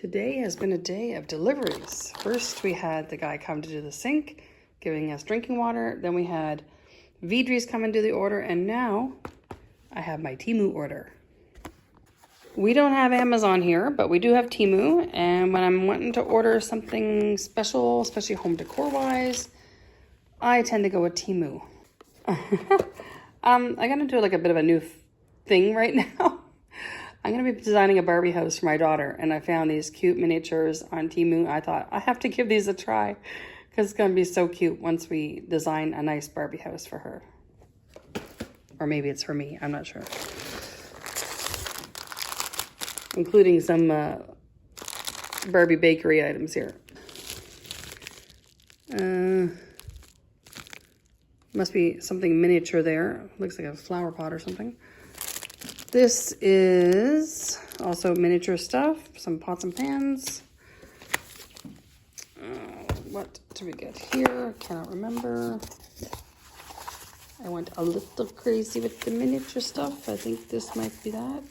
Today has been a day of deliveries. First, we had the guy come to do the sink, giving us drinking water. Then we had Vidri's come and do the order, and now I have my Temu order. We don't have Amazon here, but we do have Temu, and when I'm wanting to order something special, especially home decor wise, I tend to go with Temu. I'm gonna do like a bit of a new thing right now. I'm gonna be designing a Barbie house for my daughter, and I found these cute miniatures on Temu. I thought I have to give these a try because it's gonna be so cute once we design a nice Barbie house for her. Or maybe it's for me, I'm not sure. Including some Barbie bakery items here. Must be something miniature there. Looks like a flower pot or something. This is also miniature stuff. Some pots and pans. What do we get here? Cannot remember. I went a little crazy with the miniature stuff. I think this might be that.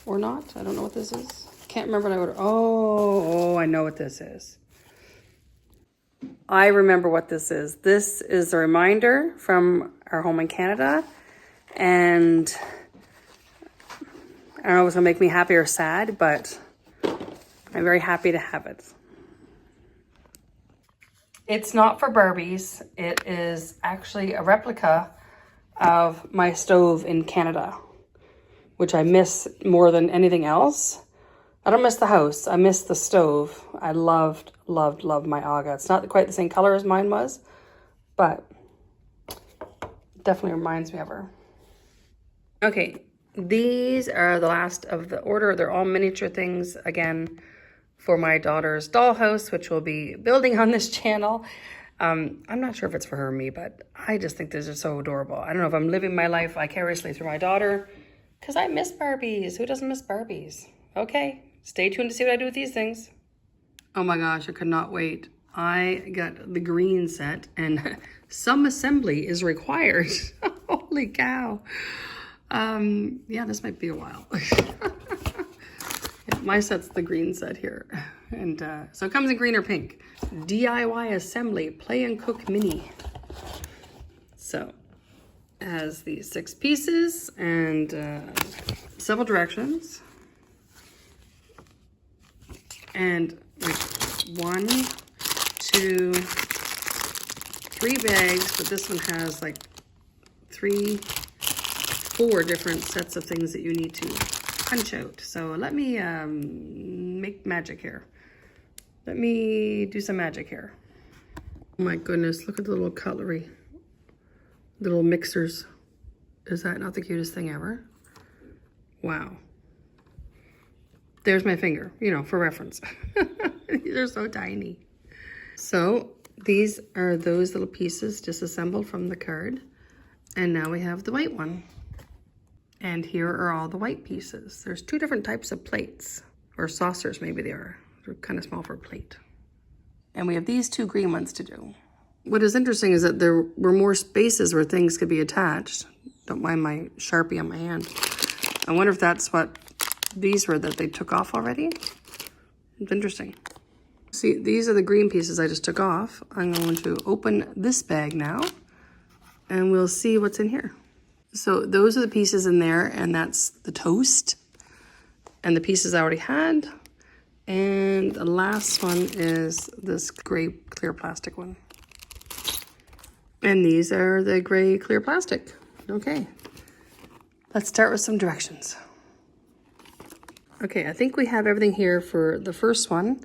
Or not. I don't know what this is. Can't remember what I ordered. Oh, I know what this is. I remember what this is. This is a reminder from our home in Canada. And I don't know if it's gonna make me happy or sad, but I'm very happy to have it. It's not for Barbies. It is actually a replica of my stove in Canada, which I miss more than anything else. I don't miss the house. I miss the stove. I loved my Aga. It's not quite the same color as mine was, but it definitely reminds me of her. Okay. These are the last of the order. They're all miniature things, again, for my daughter's dollhouse, which we'll be building on this channel. I'm not sure if it's for her or me, but I just think these are so adorable. I don't know if I'm living my life vicariously through my daughter, because I miss Barbies. Who doesn't miss Barbies? Okay, stay tuned to see what I do with these things. Oh my gosh, I could not wait. I got the green set, and some assembly is required. Holy cow. Yeah, this might be a while. Yeah, my set's the green set here. And so it comes in green or pink. DIY assembly, play and cook mini. So it has these 6 pieces and several directions. And like 1, 2, 3 bags, but this one has like 4 different sets of things that you need to punch out. So let me make magic here. Let me do some magic here. Oh my goodness, look at the little cutlery. The little mixers. Is that not the cutest thing ever? Wow. There's my finger, you know, for reference. These are so tiny. So these are those little pieces disassembled from the card. And now we have the white one. And here are all the white pieces. There's 2 different types of plates, or saucers maybe they are. They're kind of small for a plate. And we have these 2 green ones to do. What is interesting is that there were more spaces where things could be attached. Don't mind my Sharpie on my hand. I wonder if that's what these were that they took off already. It's interesting. See, these are the green pieces I just took off. I'm going to open this bag now, and we'll see what's in here. So those are the pieces in there, and that's the toast and the pieces I already had. And the last one is this gray clear plastic one. And these are the gray clear plastic. Okay, let's start with some directions. Okay, I think we have everything here for the first one.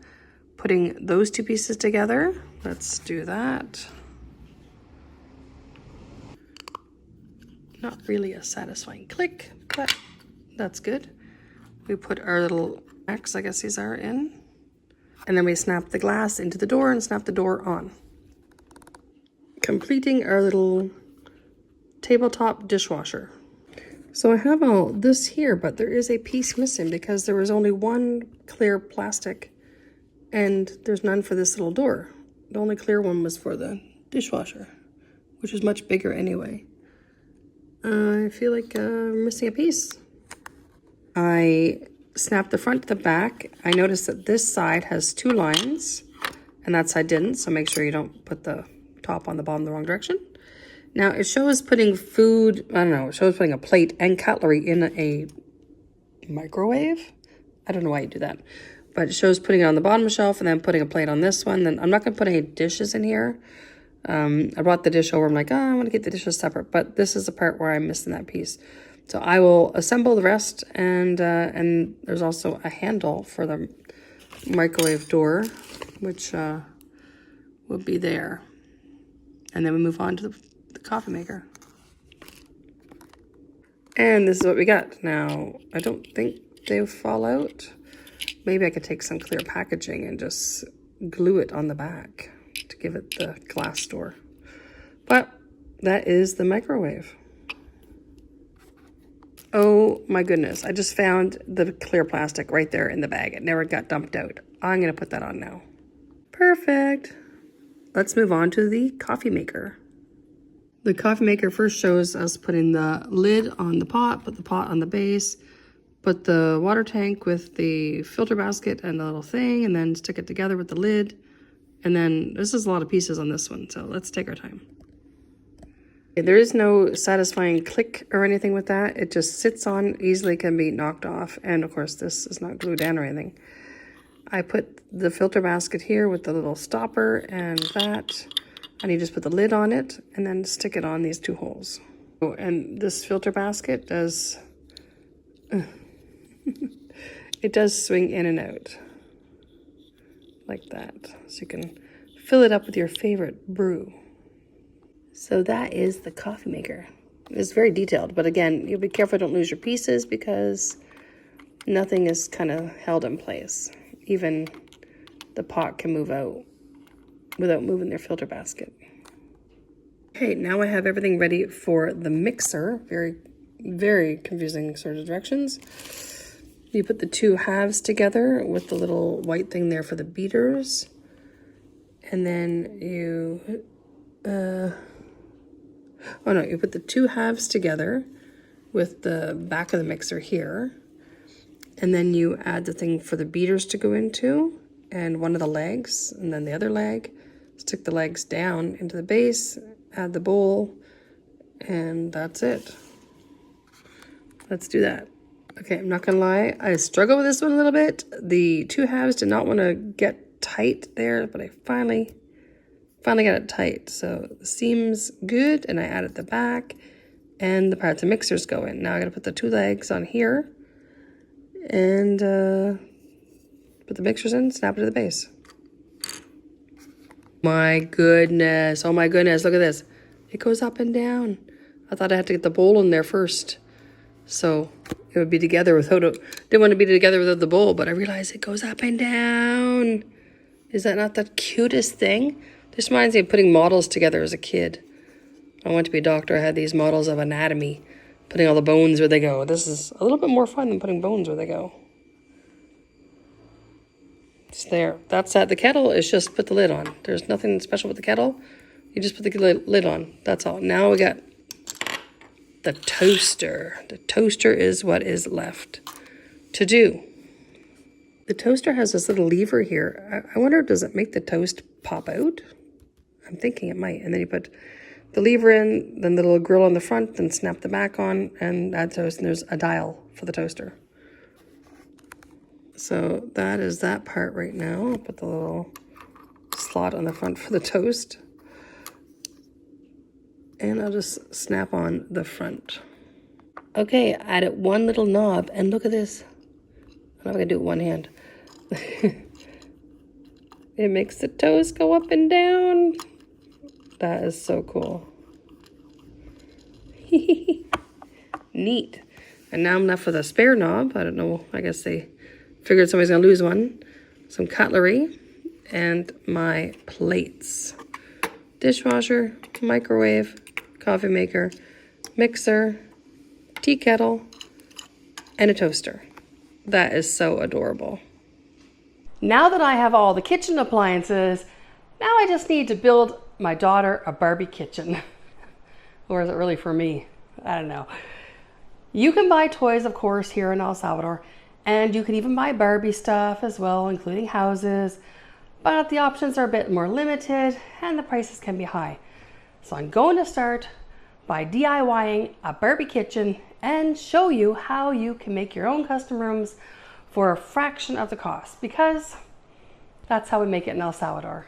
Putting those 2 pieces together. Let's do that. Not really a satisfying click, but that's good. We put our little X, I guess these are, in. And then we snap the glass into the door and snap the door on. Completing our little tabletop dishwasher. So I have all this here, but there is a piece missing because there was only 1 clear plastic and there's none for this little door. The only clear one was for the dishwasher, which is much bigger anyway. I feel like we're missing a piece. I snap the front to the back. I noticed that this side has 2 lines and that side didn't, so make sure you don't put the top on the bottom the wrong direction. Now it shows putting food, I don't know, it shows putting a plate and cutlery in a microwave. I don't know why you do that, but it shows putting it on the bottom shelf and then putting a plate on this one. Then I'm not going to put any dishes in here. I brought the dish over. I'm like, oh, I want to get the dishes separate, but this is the part where I'm missing that piece. So I will assemble the rest, and there's also a handle for the microwave door, which will be there. And then we move on to the coffee maker. And this is what we got. Now, I don't think they fall out. Maybe I could take some clear packaging and just glue it on the back to give it the glass door. But that is the microwave. Oh my goodness, I just found the clear plastic right there in the bag. It never got dumped out. I'm gonna put that on now. Perfect. Let's move on to the coffee maker. The coffee maker first shows us putting the lid on the pot, put the pot on the base, put the water tank with the filter basket and the little thing, and then stick it together with the lid. And then this is a lot of pieces on this one, so let's take our time. There is no satisfying click or anything with that. It just sits on, easily can be knocked off. And of course, this is not glued down or anything. I put the filter basket here with the little stopper and that. And you just put the lid on it and then stick it on these 2 holes. Oh, and this filter basket does, it does swing in and out like that. So you can fill it up with your favorite brew. So that is the coffee maker. It's very detailed, but again, you'll be careful don't lose your pieces because nothing is kind of held in place. Even the pot can move out without moving their filter basket. Okay, now I have everything ready for the mixer. Very, very confusing sort of directions. You put the 2 halves together with the little white thing there for the beaters. And then you, you put the 2 halves together with the back of the mixer here. And then you add the thing for the beaters to go into and one of the legs and then the other leg. Stick the legs down into the base, add the bowl, and that's it. Let's do that. Okay, I'm not gonna lie, I struggled with this one a little bit. The 2 halves did not want to get tight there, but I finally got it tight. So the seam's good, and I added the back, and the parts of mixers go in. Now I gotta put the 2 legs on here, and put the mixers in, snap it to the base. My goodness, oh my goodness, look at this. It goes up and down. I thought I had to get the bowl in there first, so it would be together without didn't want to be together without the bowl, but I realized it goes up and down. Is that not the cutest thing? This reminds me of putting models together as a kid. I went to be a doctor, I had these models of anatomy, putting all the bones where they go. This is a little bit more fun than putting bones where they go. It's there. That's that. The kettle is just put the lid on. There's nothing special with the kettle. You just put the lid on. That's all. Now we got the toaster. The toaster is what is left to do. The toaster has this little lever here. I wonder, does it make the toast pop out? I'm thinking it might. And then you put the lever in, then the little grill on the front, then snap the back on and add toast. And there's a dial for the toaster. So that is that part right now. I'll put the little slot on the front for the toast. And I'll just snap on the front. Okay, I added one little knob, and look at this. I don't know if I can do it with one hand. It makes the toast go up and down. That is so cool. Neat. And now I'm left with a spare knob. I don't know, I guess they figured somebody's gonna lose one. Some cutlery and my plates. Dishwasher, microwave, coffee maker, mixer, tea kettle, and a toaster. That is so adorable. Now that I have all the kitchen appliances, now I just need to build my daughter a Barbie kitchen. Or is it really for me? I don't know. You can buy toys, of course, here in El Salvador, And you can even buy Barbie stuff as well, including houses, but the options are a bit more limited and the prices can be high. So I'm going to start by DIYing a Barbie kitchen and show you how you can make your own custom rooms for a fraction of the cost, because that's how we make it in El Salvador.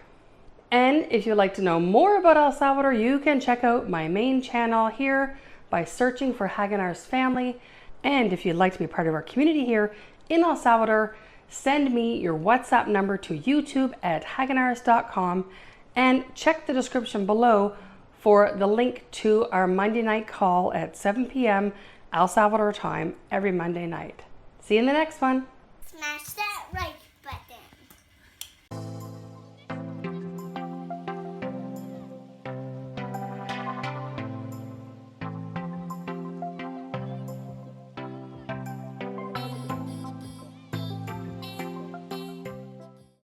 And if you'd like to know more about El Salvador, you can check out my main channel here by searching for Haganar's Family. And if you'd like to be part of our community here in El Salvador, send me your WhatsApp number to YouTube at haganars.com and check the description below for the link to our Monday night call at 7 p.m. El Salvador time every Monday night. See you in the next one. Smash the